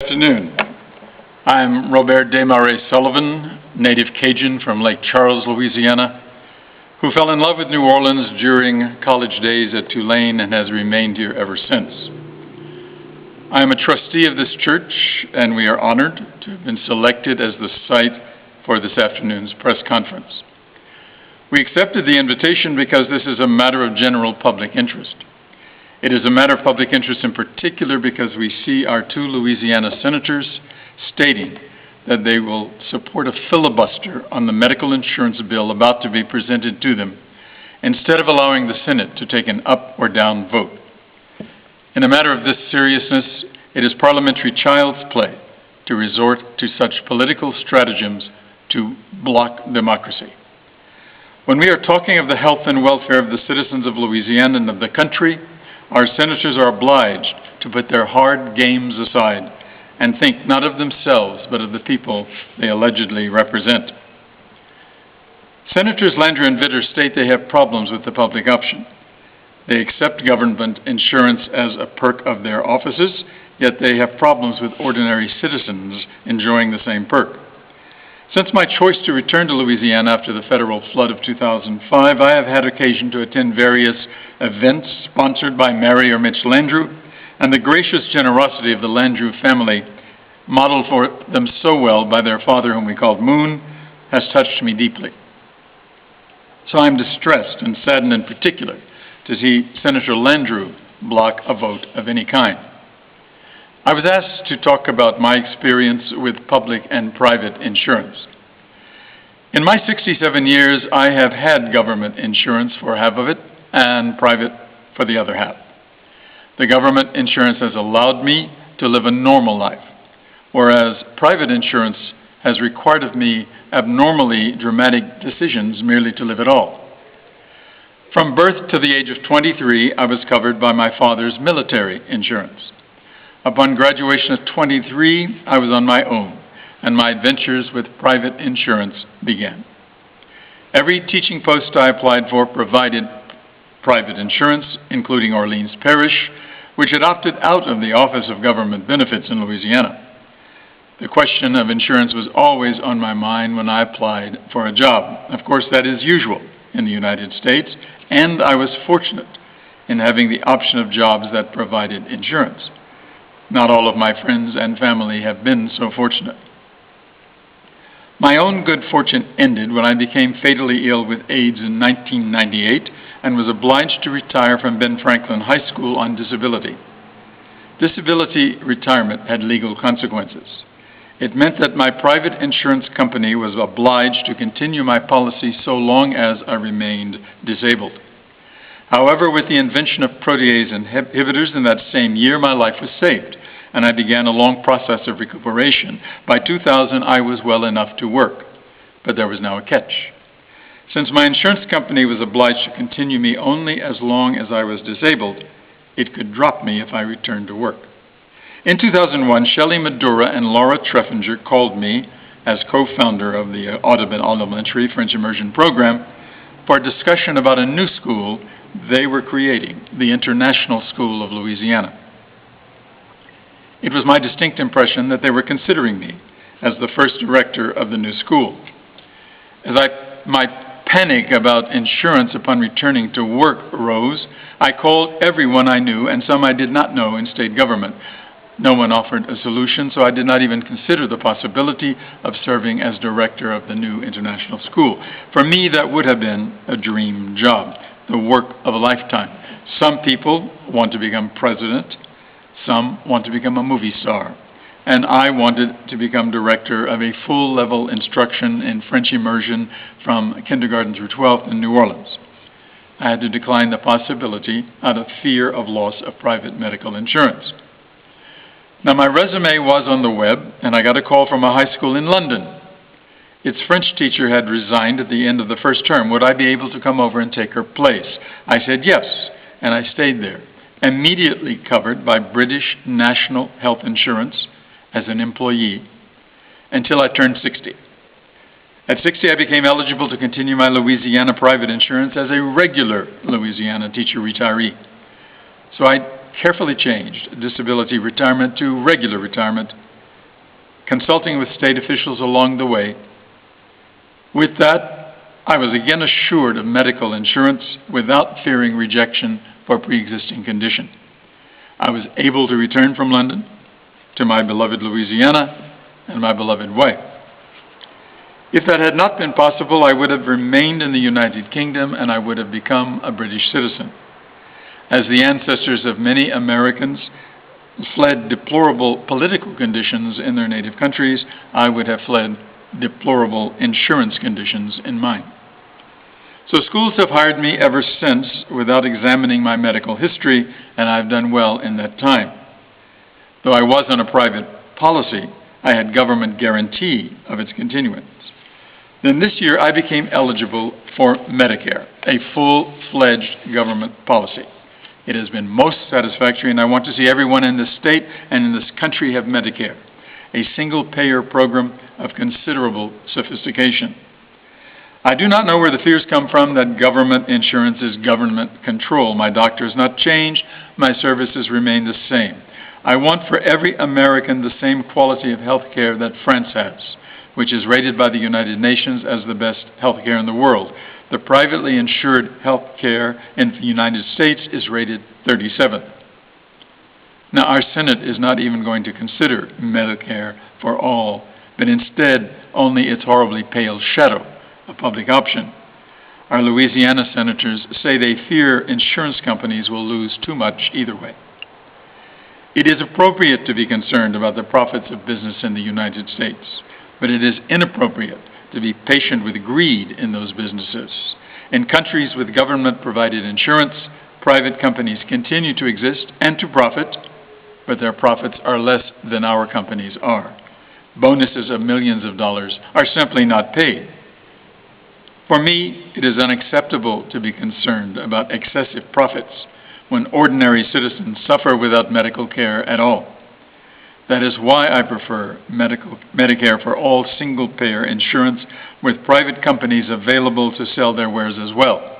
Good afternoon. I'm Robert Desmarais Sullivan, native Cajun from Lake Charles, Louisiana, who fell in love with New Orleans during college days at Tulane and has remained here ever since. I am a trustee of this church, and we are honored to have been selected as the site for this afternoon's press conference. We accepted the invitation because this is a matter of general public interest. It is a matter of public interest in particular because we see our two Louisiana senators stating that they will support a filibuster on the medical insurance bill about to be presented to them, instead of allowing the Senate to take an up or down vote. In a matter of this seriousness, it is parliamentary child's play to resort to such political stratagems to block democracy. When we are talking of the health and welfare of the citizens of Louisiana and of the country, our senators are obliged to put their hard games aside and think not of themselves, but of the people they allegedly represent. Senators Landrieu and Vitter state they have problems with the public option. They accept government insurance as a perk of their offices, yet they have problems with ordinary citizens enjoying the same perk. Since my choice to return to Louisiana after the federal flood of 2005, I have had occasion to attend various events sponsored by Mary or Mitch Landrieu, and the gracious generosity of the Landrieu family, modeled for them so well by their father, whom we called Moon, has touched me deeply. So I am distressed and saddened in particular to see Senator Landrieu block a vote of any kind. I was asked to talk about my experience with public and private insurance. In my 67 years, I have had government insurance for half of it and private for the other half. The government insurance has allowed me to live a normal life, whereas private insurance has required of me abnormally dramatic decisions merely to live at all. From birth to the age of 23, I was covered by my father's military insurance. Upon graduation at 23, I was on my own, and my adventures with private insurance began. Every teaching post I applied for provided private insurance, including Orleans Parish, which had opted out of the Office of Government Benefits in Louisiana. The question of insurance was always on my mind when I applied for a job. Of course, that is usual in the United States, and I was fortunate in having the option of jobs that provided insurance. Not all of my friends and family have been so fortunate. My own good fortune ended when I became fatally ill with AIDS in 1998 and was obliged to retire from Ben Franklin High School on disability. Disability retirement had legal consequences. It meant that my private insurance company was obliged to continue my policy so long as I remained disabled. However, with the invention of protease inhibitors in that same year, my life was saved, and I began a long process of recuperation. By 2000, I was well enough to work, but there was now a catch. Since my insurance company was obliged to continue me only as long as I was disabled, it could drop me if I returned to work. In 2001, Shelley Madura and Laura Treffinger called me as co-founder of the Audubon Elementary French Immersion Program for a discussion about a new school they were creating, the International School of Louisiana. It was my distinct impression that they were considering me as the first director of the new school. As my panic about insurance upon returning to work rose, I called everyone I knew and some I did not know in state government. No one offered a solution, so I did not even consider the possibility of serving as director of the new international school. For me, that would have been a dream job, the work of a lifetime. Some people want to become president. Some want to become a movie star. And I wanted to become director of a full-level instruction in French immersion from kindergarten through 12th in New Orleans. I had to decline the possibility out of fear of loss of private medical insurance. Now, my resume was on the web, and I got a call from a high school in London. Its French teacher had resigned at the end of the first term. Would I be able to come over and take her place? I said yes, and I stayed there, immediately covered by British National Health Insurance as an employee until I turned 60. At 60, I became eligible to continue my Louisiana private insurance as a regular Louisiana teacher retiree. So I carefully changed disability retirement to regular retirement consulting with state officials along the way. With that, I was again assured of medical insurance without fearing rejection for pre-existing condition. I was able to return from London to my beloved Louisiana and my beloved wife. If that had not been possible, I would have remained in the United Kingdom and I would have become a British citizen. As the ancestors of many Americans fled deplorable political conditions in their native countries, I would have fled deplorable insurance conditions in mine. So schools have hired me ever since without examining my medical history, and I've done well in that time. Though I was on a private policy, I had government guarantee of its continuance. Then this year I became eligible for Medicare, a full-fledged government policy. It has been most satisfactory, and I want to see everyone in this state and in this country have Medicare, a single-payer program of considerable sophistication. I do not know where the fears come from that government insurance is government control. My doctor has not changed. My services remain the same. I want for every American the same quality of health care that France has, which is rated by the United Nations as the best health care in the world. The privately insured health care in the United States is rated 37th. Now, our Senate is not even going to consider Medicare for all, but instead only its horribly pale shadow, a public option. Our Louisiana senators say they fear insurance companies will lose too much either way. It is appropriate to be concerned about the profits of business in the United States, but it is inappropriate to be patient with greed in those businesses. In countries with government-provided insurance, private companies continue to exist and to profit, but their profits are less than our companies are. Bonuses of millions of dollars are simply not paid. For me, it is unacceptable to be concerned about excessive profits when ordinary citizens suffer without medical care at all. That is why I prefer Medicare for all single-payer insurance with private companies available to sell their wares as well.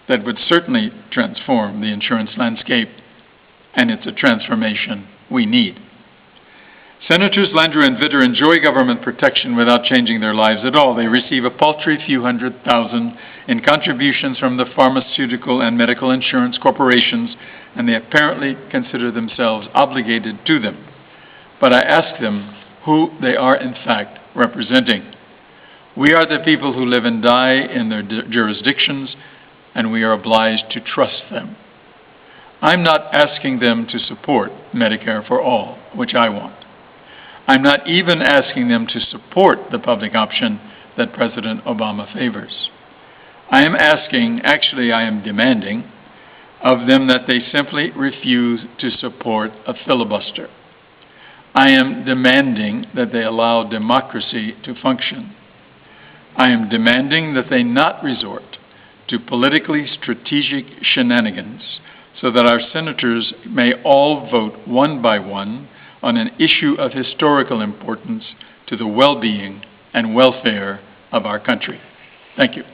That would certainly transform the insurance landscape, and it's a transformation we need. Senators Landrieu and Vitter enjoy government protection without changing their lives at all. They receive a paltry few $100,000 in contributions from the pharmaceutical and medical insurance corporations, and they apparently consider themselves obligated to them. But I ask them who they are in fact representing. We are the people who live and die in their jurisdictions, and we are obliged to trust them. I'm not asking them to support Medicare for all, which I want. I'm not even asking them to support the public option that President Obama favors. I am demanding of them that they simply refuse to support a filibuster. I am demanding that they allow democracy to function. I am demanding that they not resort to politically strategic shenanigans so that our senators may all vote one by one on an issue of historical importance to the well-being and welfare of our country. Thank you.